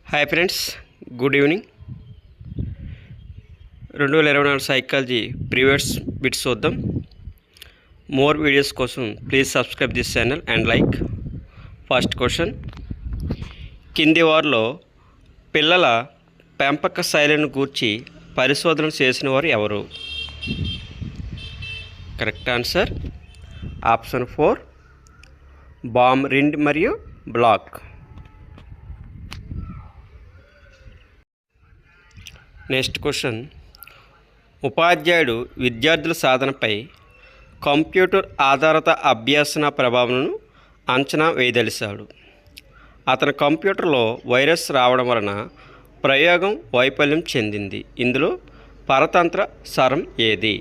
Hi friends, good evening. 2024 psychology previous bits చూద్దాం. More videos కోసం please subscribe this channel and like. First question, కింది వారిలో పిల్లల పెంపక శైలిని గూర్చి పరిశోధన చేసిన వారు ఎవరు? కరెక్ట్ ఆన్సర్ ఆప్షన్ 4 బామ్ రిండ్ మరియు బ్లాక్. నెక్స్ట్ క్వశ్చన్, ఉపాధ్యాయుడు విద్యార్థుల సాధనపై కంప్యూటర్ ఆధారిత అభ్యాసన ప్రభావాలను అంచనా వేయదలిచాడు. అతని కంప్యూటర్లో వైరస్ రావడం వలన ప్రయోగం వైఫల్యం చెందింది. ఇందులో పరతంత్ర సారం ఏది?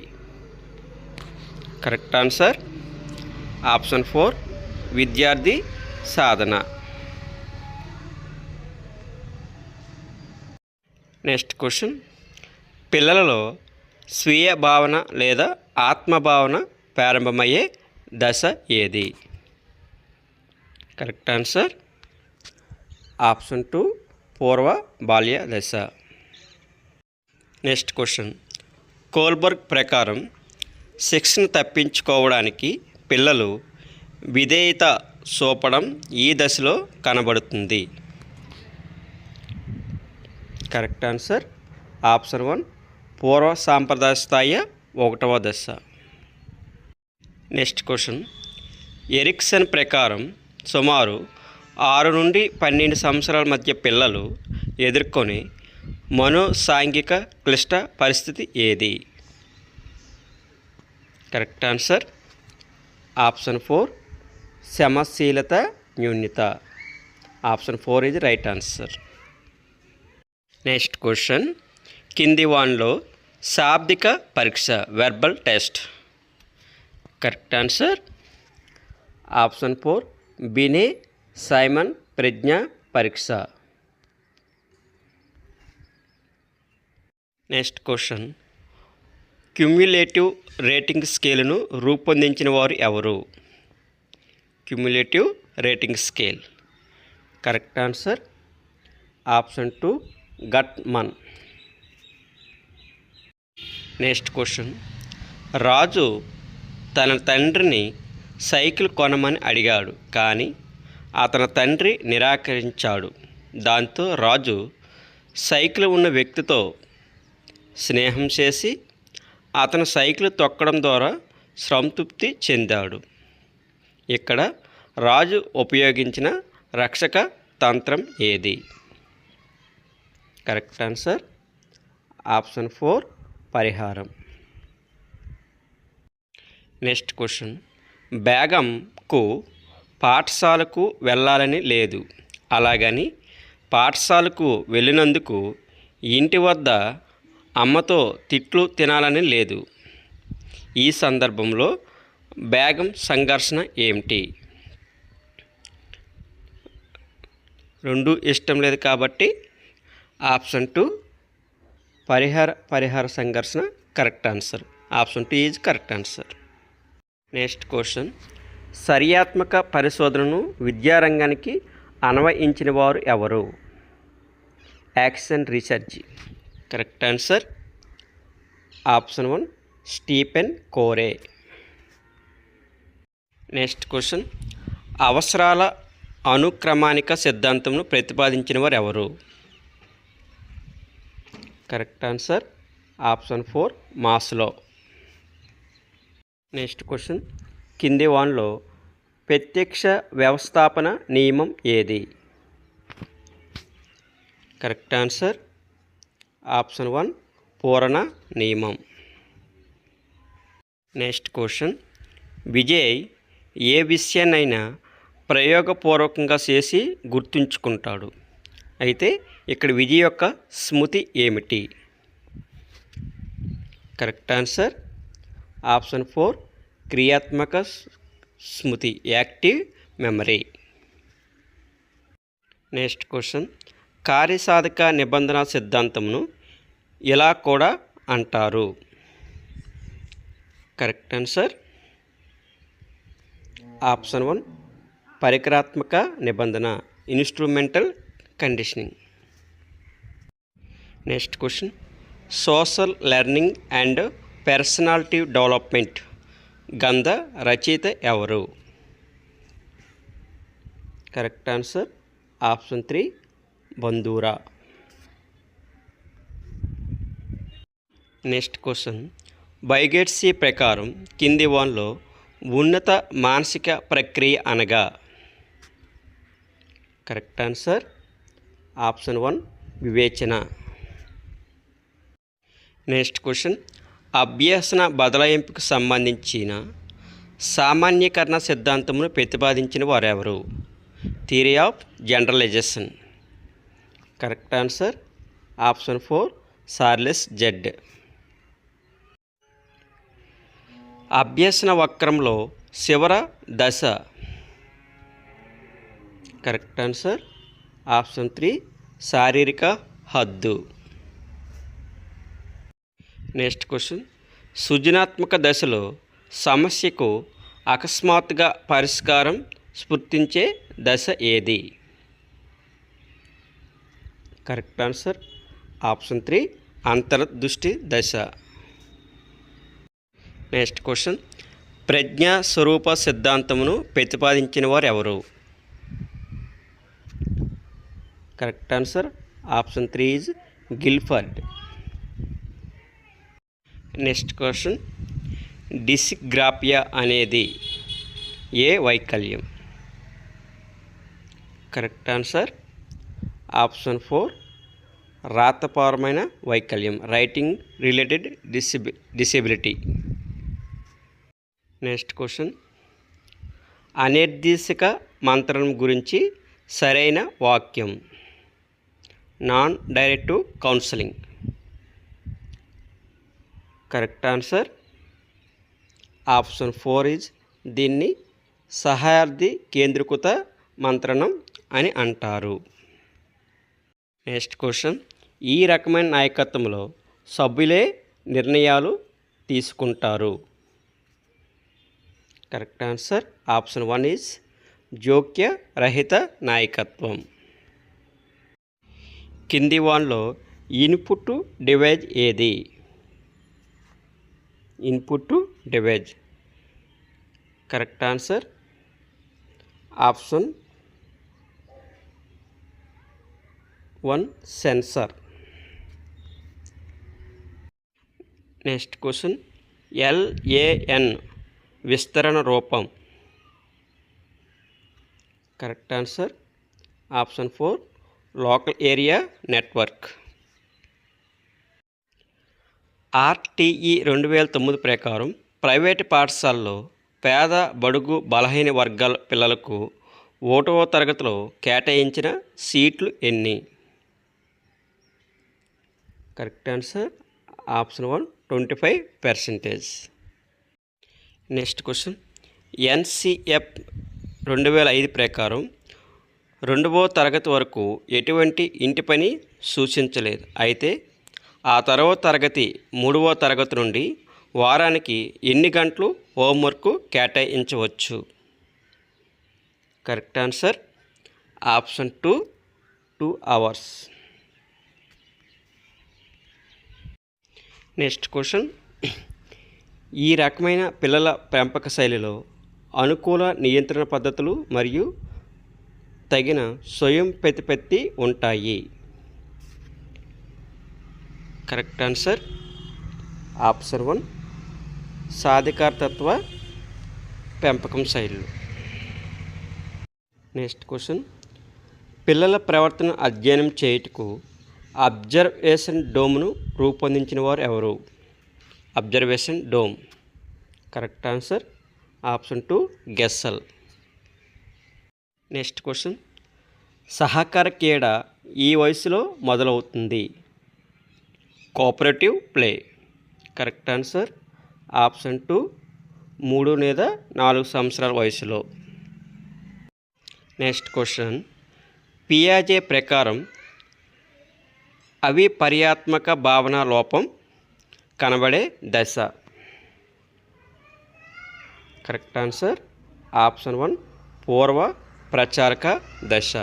కరెక్ట్ ఆన్సర్ ఆప్షన్ 4 విద్యార్థి సాధన. నెక్స్ట్ క్వశ్చన్, పిల్లలలో స్వీయ భావన లేదా ఆత్మభావన ప్రారంభమయ్యే దశ ఏది? కరెక్ట్ ఆన్సర్ ఆప్షన్ 2 పూర్వ బాల్య దశ. నెక్స్ట్ క్వశ్చన్, కోల్బర్గ్ ప్రకారం శిక్షను తప్పించుకోవడానికి పిల్లలు విధేయత చూపడం ఈ దశలో కనబడుతుంది. కరెక్ట్ ఆన్సర్ ఆప్షన్ 1 పూర్వ సాంప్రదాయ స్థాయి 1వ దశ. నెక్స్ట్ క్వశ్చన్, ఎరిక్సన్ ప్రకారం సుమారు 6 నుండి 12 సంవత్సరాల మధ్య పిల్లలు ఎదుర్కొనే మనోసాంఘిక క్లిష్ట పరిస్థితి ఏది? కరెక్ట్ ఆన్సర్ ఆప్షన్ 4 క్షమశీలత న్యూన్యత. Option 4 is right answer. Next question, కింది వానిలో శాబ్దిక పరీక్ష verbal test. Correct answer option 4 Binet Simon ప్రజ్ఞ పరీక్ష. నెక్స్ట్ క్వశ్చన్, క్యుమ్యులేటివ్ రేటింగ్ స్కేలును రూపొందించిన వారు ఎవరు? Cumulative rating scale. Correct answer option 2 Guttman. Next question, Raju తన తండ్రిని సైకిల్ కొనమని అడిగాడు, కానీ అతని తండ్రి నిరాకరించాడు. దాంతో రాజు సైకిల్ ఉన్న వ్యక్తితో స్నేహం చేసి అతను సైకిల్ తొక్కడం ద్వారా సంతృప్తి చెందాడు. ఇక్కడ రాజు ఉపయోగించిన రక్షక తంత్రం ఏది? కరెక్ట్ ఆన్సర్ ఆప్షన్ 4 పరిహారం. నెక్స్ట్ క్వశ్చన్, బేగంకు పాఠశాలకు వెళ్ళాలని లేదు, అలాగని పాఠశాలకు వెళ్ళినందుకు ఇంటి వద్ద అమ్మతో తిట్లు తినాలని లేదు. ఈ సందర్భంలో బేగం సంఘర్షణ ఏమిటి? రెండు ఇష్టం లేదు కాబట్టి ఆప్షన్ 2 పరిహార సంఘర్షణ correct answer. Option 2 is correct answer. Next question, సర్యాత్మక పరిశోధనను విద్యారంగానికి అన్వయించిన వారు ఎవరు? Action research. Correct answer option 1 Stephen Corey. Next question, అవసరాల అనుక్రమానిక సిద్ధాంతంను ప్రతిపాదించిన వారు ఎవరు? Correct answer option 4 Maslow. Next question, కింది వానిలో ప్రత్యక్ష వ్యవస్థాపన నియమం ఏది? కరెక్ట్ ఆన్సర్ ఆప్షన్ 1 పూరణ నియమం. నెక్స్ట్ క్వశ్చన్, విజయ్ ఏ విషయాన్నైనా ప్రయోగపూర్వకంగా చేసి గుర్తుంచుకుంటాడు. అయితే ఇక్కడ విజయ్ యొక్క స్మృతి ఏమిటి? కరెక్ట్ ఆన్సర్ ఆప్షన్ 4 క్రియాత్మక స్మృతి యాక్టివ్ మెమరీ. నెక్స్ట్ క్వశ్చన్, కార్యసాధక నిబంధన సిద్ధాంతంను ఇలా కూడా అంటారు. కరెక్ట్ ఆన్సర్ ఆప్షన్ 1 పరికరాత్మక నిబంధన instrumental conditioning. Next question social learning and personality development గ్రంథ రచయిత ఎవరు? Correct answer option 3 Bandura. Next question బైగెట్సీ ప్రకారం కింది వానిలో ఉన్నత మానసిక ప్రక్రియ అనగా? కరెక్ట్ ఆన్సర్ ఆప్షన్ 1 వివేచన. నెక్స్ట్ క్వశ్చన్ అభ్యసన బదలాయింపుకు సంబంధించిన సామాన్యీకరణ సిద్ధాంతమును ప్రతిపాదించిన వారెవరు? Theory of generalization. Correct answer option 4 Charles Judd. అభ్యసన వక్రంలో చివర దశ? కరెక్ట్ ఆన్సర్ ఆప్షన్ 3 శారీరక హద్దు. నెక్స్ట్ క్వశ్చన్ సృజనాత్మక దశలో సమస్యకు అకస్మాత్తుగా పరిష్కారం స్ఫురించే దశ ఏది? కరెక్ట్ ఆన్సర్ ఆప్షన్ 3 అంతర్దృష్టి దశ. నెక్స్ట్ క్వశ్చన్ ప్రజ్ఞా స్వరూప సిద్ధాంతమును ప్రతిపాదించిన వారు ఎవరు? Correct answer option 3 is Guilford. Next question dysgraphia అనేది ఏ వైకల్యం? కరెక్ట్ ఆన్సర్ ఆప్షన్ 4 రాతపరమైన వైకల్యం, writing related disability. Next question అనిర్దేశక మంత్రం గురించి సరైన వాక్యం? Non directive counselling. Correct answer option 4 is దీన్ని సహాయార్థి కేంద్రీకృత మంత్రణం అని అంటారు. నెక్స్ట్ క్వశ్చన్ ఈ రకమైన నాయకత్వంలో సభ్యులే నిర్ణయాలు తీసుకుంటారు. కరెక్ట్ ఆన్సర్ ఆప్షన్ 1 ఈజ్ జోక్య రహిత నాయకత్వం. కింది వానిలో ఇన్పుట్ డివైజ్ ఏది? Input device. Correct answer option 1 sensor. Next question LAN విస్తరణ రూపం? Correct answer option 4 local area network. RTE 2009 ప్రకారం ప్రైవేటు పాఠశాలలో పేద బడుగు బలహీన వర్గాల పిల్లలకు 1వ తరగతిలో కేటాయించిన సీట్లు ఎన్ని? Correct answer option 1 25%. Next question NCF 2005 ప్రకారం 2వ తరగతి వరకు ఎటువంటి ఇంటి పని సూచించలేదు. అయితే ఆ తర్వాత తరగతి 3వ తరగతి నుండి వారానికి ఎన్ని గంటలు హోంవర్క్ కేటాయించవచ్చు? Correct answer option 2 hours. Next question ఈ రకమైన పిల్లల పెంపక శైలిలో అనుకూల నియంత్రణ పద్ధతులు మరియు తగిన స్వయం ప్రతిపత్తి ఉంటాయి. కరెక్ట్ ఆన్సర్ ఆప్షన్ 1 సాధికారతత్వ పెంపకం శైలులు. నెక్స్ట్ క్వశ్చన్ పిల్లల ప్రవర్తన అధ్యయనం చేయుటకు అబ్జర్వేషన్ డోమ్ను రూపొందించిన వారు ఎవరు? Observation dome. Correct answer option 2 Gesell. Next question సహకార క్రీడ ఈ వయసులో మొదలవుతుంది? Cooperative play. Correct answer option 2 3 లేదా 4 సంవత్సరాల వయసులో. నెక్స్ట్ క్వశ్చన్ పియాజే ప్రకారం అవిపర్యాత్మక భావన లోపం కనబడే దశ? కరెక్ట్ ఆన్సర్ ఆప్షన్ 1 పూర్వ ప్రచారక దశ.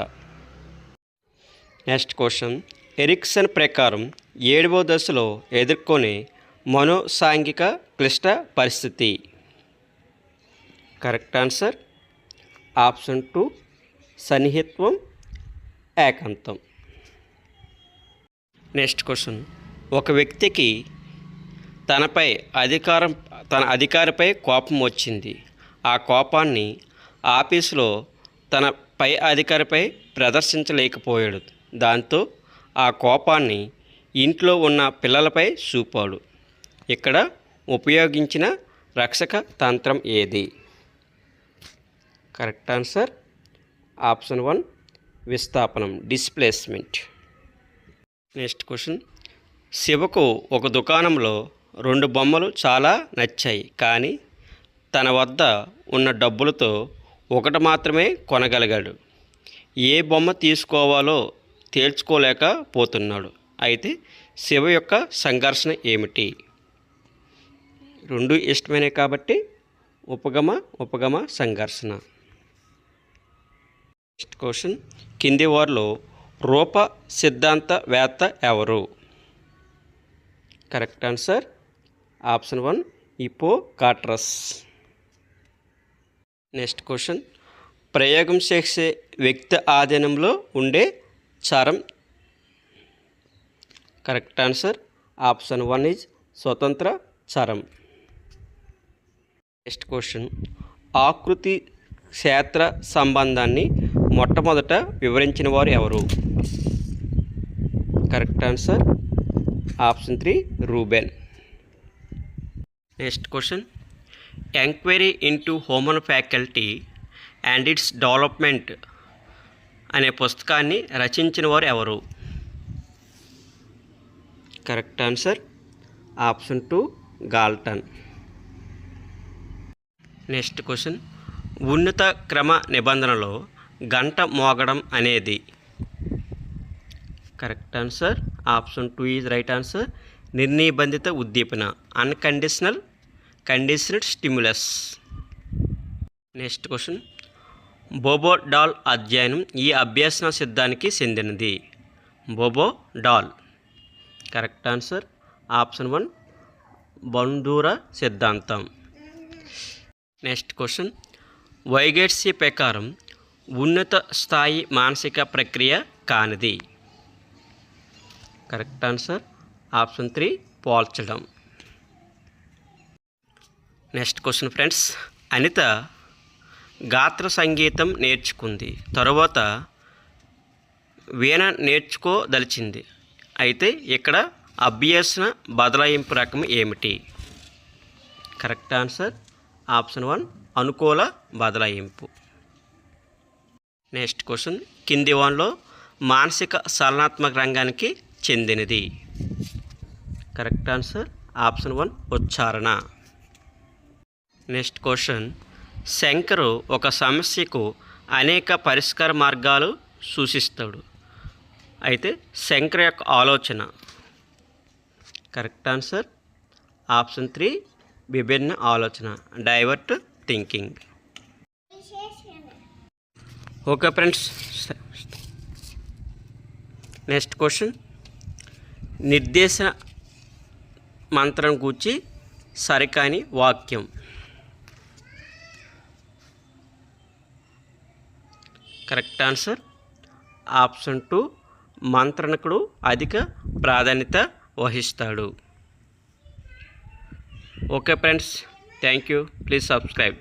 నెక్స్ట్ క్వశ్చన్ ఎరిక్సన్ ప్రకారం 7వ దశలో ఎదుర్కొనే మనోసాంఘిక క్లిష్ట పరిస్థితి? కరెక్ట్ ఆన్సర్ ఆప్షన్ 2 సన్నిహిత్వం, ఏకాంతం. Next question. ఒక వ్యక్తికి తన అధికారిపై కోపం వచ్చింది. ఆ కోపాన్ని ఆఫీసులో తన పై అధికారిపై ప్రదర్శించలేకపోయాడు. దాంతో ఆ కోపాన్ని ఇంట్లో ఉన్న పిల్లలపై చూపాడు. ఇక్కడ ఉపయోగించిన రక్షక తంత్రం ఏది? కరెక్ట్ ఆన్సర్ ఆప్షన్ 1 విస్థాపనం, డిస్ప్లేస్మెంట్. Next question. శివకు ఒక దుకాణంలో 2 బొమ్మలు చాలా నచ్చాయి, కానీ తన వద్ద ఉన్న డబ్బులతో ఒకటి మాత్రమే కొనగలిగాడు. ఏ బొమ్మ తీసుకోవాలో తేల్చుకోలేకపోతున్నాడు. అయితే శివ యొక్క సంఘర్షణ ఏమిటి? 2 ఇష్టమైనవి కాబట్టి ఉపగమ సంఘర్షణ. Next question. కింది వారిలో రూప సిద్ధాంతవేత్త ఎవరు? Correct answer option 1 Hippocrates. Next question. ప్రయోగం చేసే వ్యక్తి ఆధీనంలో ఉండే చరం? కరెక్ట్ ఆన్సర్ ఆప్షన్ 1 ఈజ్ స్వతంత్ర చరం. Next question. ఆకృతి క్షేత్ర సంబంధాన్ని మొట్టమొదట వివరించిన వారు ఎవరు? Correct answer option 3 Ruben. Next question. Enquiry into human faculty and its development అనే పుస్తకాన్ని రచించిన వారు ఎవరు? Correct answer option 2 Galton. Next question. ఉన్నత క్రమ నిబంధనలో గంట మోగడం అనేది? Correct answer option 2 is right answer నిర్నిబంధిత ఉద్దీపన, conditioned stimulus. Next question. Bobo doll అధ్యయనం ఈ అభ్యసన సిద్ధానికి చెందినది? Bobo doll. Correct answer option 1 Bandura సిద్ధాంతం. Next question. వైగెట్సీ ప్రకారం ఉన్నత స్థాయి మానసిక ప్రక్రియ కానిది? కరెక్ట్ ఆన్సర్ ఆప్షన్ 3 పోల్చడం. Next question friends. అనిత గాత్ర సంగీతం నేర్చుకుంది, తరువాత వీణ నేర్చుకోదలిచింది. అయితే ఇక్కడ అభ్యసన బదలాయింపు రకం ఏమిటి? కరెక్ట్ ఆన్సర్ ఆప్షన్ 1 అనుకూల బదలాయింపు. Next question. కింది వానిలో మానసిక చలనాత్మక రంగానికి చెందినది? కరెక్ట్ ఆన్సర్ ఆప్షన్ 1 ఉచ్చారణ. Next question. శంకరు ఒక సమస్యకు అనేక పరిష్కార మార్గాలు సూచిస్తాడు. అయితే శంకర్ యొక్క ఆలోచన? కరెక్ట్ ఆన్సర్ ఆప్షన్ 3 విభిన్న ఆలోచన, divert thinking. Okay friends. Next question. నిర్దేశన మంత్రం గూర్చి సరికాని వాక్యం? కరెక్ట్ ఆన్సర్ ఆప్షన్ 2 మంత్రణకుడు అధిక ప్రాధాన్యత వహిస్తాడు. Okay friends, thank you. Please subscribe.